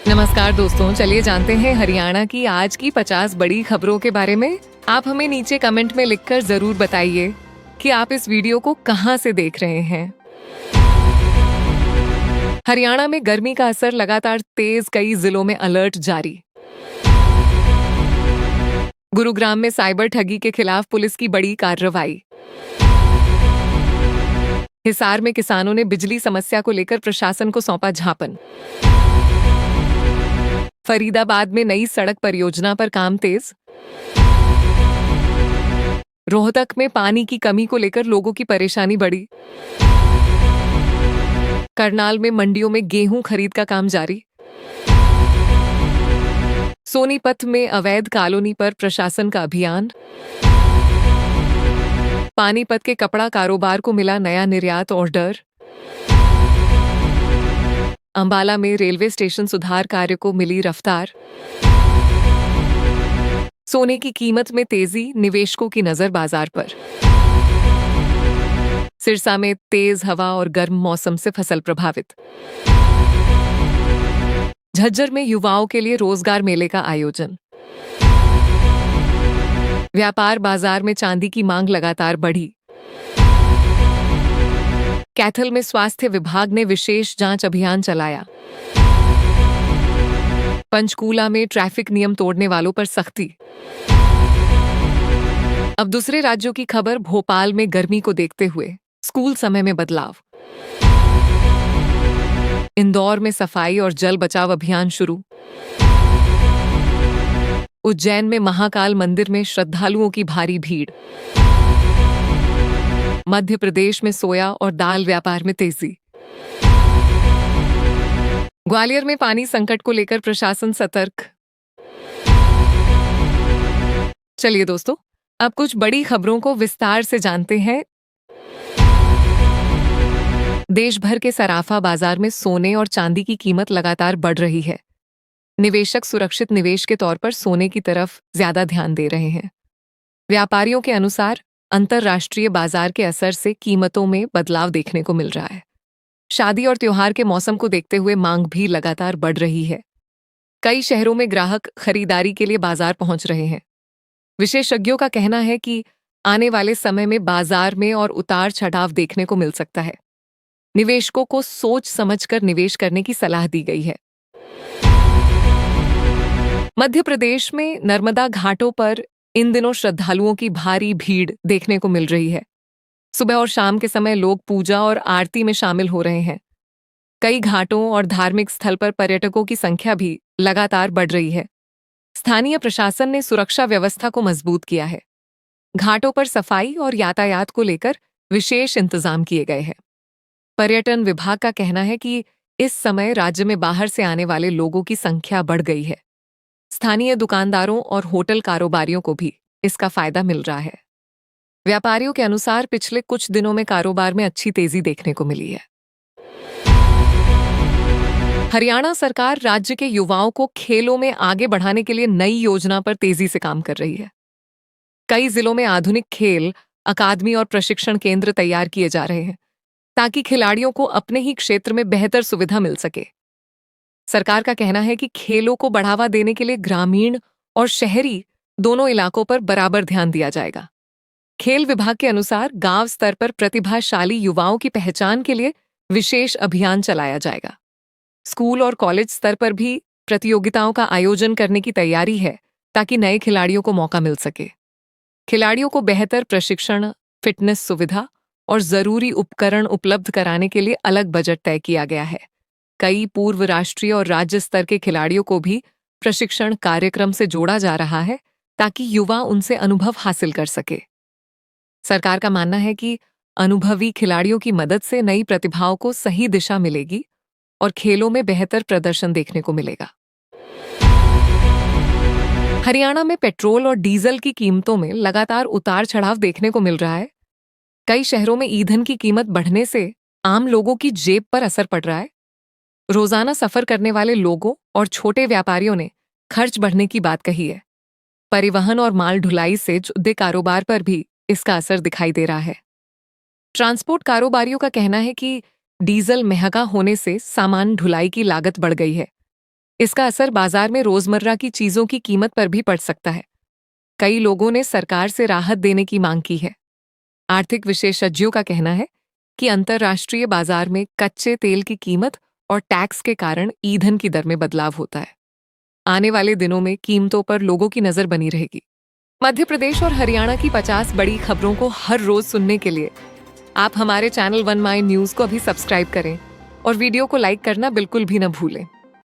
नमस्कार दोस्तों, चलिए जानते हैं हरियाणा की आज की 50 बड़ी खबरों के बारे में। आप हमें नीचे कमेंट में लिखकर जरूर बताइए कि आप इस वीडियो को कहां से देख रहे हैं। हरियाणा में गर्मी का असर लगातार तेज, कई जिलों में अलर्ट जारी। गुरुग्राम में साइबर ठगी के खिलाफ पुलिस की बड़ी कार्रवाई। हिसार में किसानों ने बिजली समस्या को लेकर प्रशासन को सौंपा ज्ञापन। फरीदाबाद में नई सड़क परियोजना पर काम तेज। रोहतक में पानी की कमी को लेकर लोगों की परेशानी बढ़ी। करनाल में मंडियों में गेहूं खरीद का काम जारी। सोनीपत में अवैध कॉलोनी पर प्रशासन का अभियान। पानीपत के कपड़ा कारोबार को मिला नया निर्यात ऑर्डर। अंबाला में रेलवे स्टेशन सुधार कार्य को मिली रफ्तार। सोने की कीमत में तेजी, निवेशकों की नजर बाजार पर। सिरसा में तेज हवा और गर्म मौसम से फसल प्रभावित। झज्जर में युवाओं के लिए रोजगार मेले का आयोजन। व्यापार बाजार में चांदी की मांग लगातार बढ़ी। कैथल में स्वास्थ्य विभाग ने विशेष जांच अभियान चलाया। पंचकूला में ट्रैफिक नियम तोड़ने वालों पर सख्ती। अब दूसरे राज्यों की खबर। भोपाल में गर्मी को देखते हुए स्कूल समय में बदलाव। इंदौर में सफाई और जल बचाव अभियान शुरू। उज्जैन में महाकाल मंदिर में श्रद्धालुओं की भारी भीड़। मध्य प्रदेश में सोया और दाल व्यापार में तेजी। ग्वालियर में पानी संकट को लेकर प्रशासन सतर्क। चलिए दोस्तों, अब कुछ बड़ी खबरों को विस्तार से जानते हैं। देश भर के सराफा बाजार में सोने और चांदी की कीमत लगातार बढ़ रही है। निवेशक सुरक्षित निवेश के तौर पर सोने की तरफ ज्यादा ध्यान दे रहे हैं। व्यापारियों के अनुसार अंतरराष्ट्रीय बाजार के असर से कीमतों में बदलाव देखने को मिल रहा है। शादी और त्योहार के मौसम को देखते हुए मांग भी लगातार बढ़ रही है। कई शहरों में ग्राहक खरीदारी के लिए बाजार पहुंच रहे हैं। विशेषज्ञों का कहना है कि आने वाले समय में बाजार में और उतार चढ़ाव देखने को मिल सकता है। निवेशकों को सोच समझकर निवेश करने की सलाह दी गई है। मध्य प्रदेश में नर्मदा घाटों पर इन दिनों श्रद्धालुओं की भारी भीड़ देखने को मिल रही है। सुबह और शाम के समय लोग पूजा और आरती में शामिल हो रहे हैं। कई घाटों और धार्मिक स्थल पर पर्यटकों की संख्या भी लगातार बढ़ रही है। स्थानीय प्रशासन ने सुरक्षा व्यवस्था को मजबूत किया है। घाटों पर सफाई और यातायात को लेकर विशेष इंतजाम किए गए हैं। पर्यटन विभाग का कहना है कि इस समय राज्य में बाहर से आने वाले लोगों की संख्या बढ़ गई है। स्थानीय दुकानदारों और होटल कारोबारियों को भी इसका फायदा मिल रहा है। व्यापारियों के अनुसार पिछले कुछ दिनों में कारोबार में अच्छी तेजी देखने को मिली है। हरियाणा सरकार राज्य के युवाओं को खेलों में आगे बढ़ाने के लिए नई योजना पर तेजी से काम कर रही है। कई जिलों में आधुनिक खेल अकादमी और प्रशिक्षण केंद्र तैयार किए जा रहे हैं ताकि खिलाड़ियों को अपने ही क्षेत्र में बेहतर सुविधा मिल सके। सरकार का कहना है कि खेलों को बढ़ावा देने के लिए ग्रामीण और शहरी दोनों इलाकों पर बराबर ध्यान दिया जाएगा। खेल विभाग के अनुसार गांव स्तर पर प्रतिभाशाली युवाओं की पहचान के लिए विशेष अभियान चलाया जाएगा। स्कूल और कॉलेज स्तर पर भी प्रतियोगिताओं का आयोजन करने की तैयारी है ताकि नए खिलाड़ियों को मौका मिल सके। खिलाड़ियों को बेहतर प्रशिक्षण, फिटनेस सुविधा और जरूरी उपकरण उपलब्ध कराने के लिए अलग बजट तय किया गया है। कई पूर्व राष्ट्रीय और राज्य स्तर के खिलाड़ियों को भी प्रशिक्षण कार्यक्रम से जोड़ा जा रहा है ताकि युवा उनसे अनुभव हासिल कर सके। सरकार का मानना है कि अनुभवी खिलाड़ियों की मदद से नई प्रतिभाओं को सही दिशा मिलेगी और खेलों में बेहतर प्रदर्शन देखने को मिलेगा। हरियाणा में पेट्रोल और डीजल की कीमतों में लगातार उतार चढ़ाव देखने को मिल रहा है। कई शहरों में ईंधन की कीमत बढ़ने से आम लोगों की जेब पर असर पड़ रहा है। रोजाना सफर करने वाले लोगों और छोटे व्यापारियों ने खर्च बढ़ने की बात कही है। परिवहन और माल ढुलाई से जुड़े कारोबार पर भी इसका असर दिखाई दे रहा है। ट्रांसपोर्ट कारोबारियों का कहना है कि डीजल महंगा होने से सामान ढुलाई की लागत बढ़ गई है। इसका असर बाजार में रोजमर्रा की चीजों की कीमत पर भी पड़ सकता है। कई लोगों ने सरकार से राहत देने की मांग की है। आर्थिक विशेषज्ञों का कहना है कि अंतर्राष्ट्रीय बाजार में कच्चे तेल की कीमत और टैक्स के कारण ईंधन की दर में बदलाव होता है। आने वाले दिनों में कीमतों पर लोगों की नजर बनी रहेगी। मध्य प्रदेश और हरियाणा की 50 बड़ी खबरों को हर रोज सुनने के लिए आप हमारे चैनल वन माई न्यूज को अभी सब्सक्राइब करें और वीडियो को लाइक करना बिल्कुल भी न भूलें।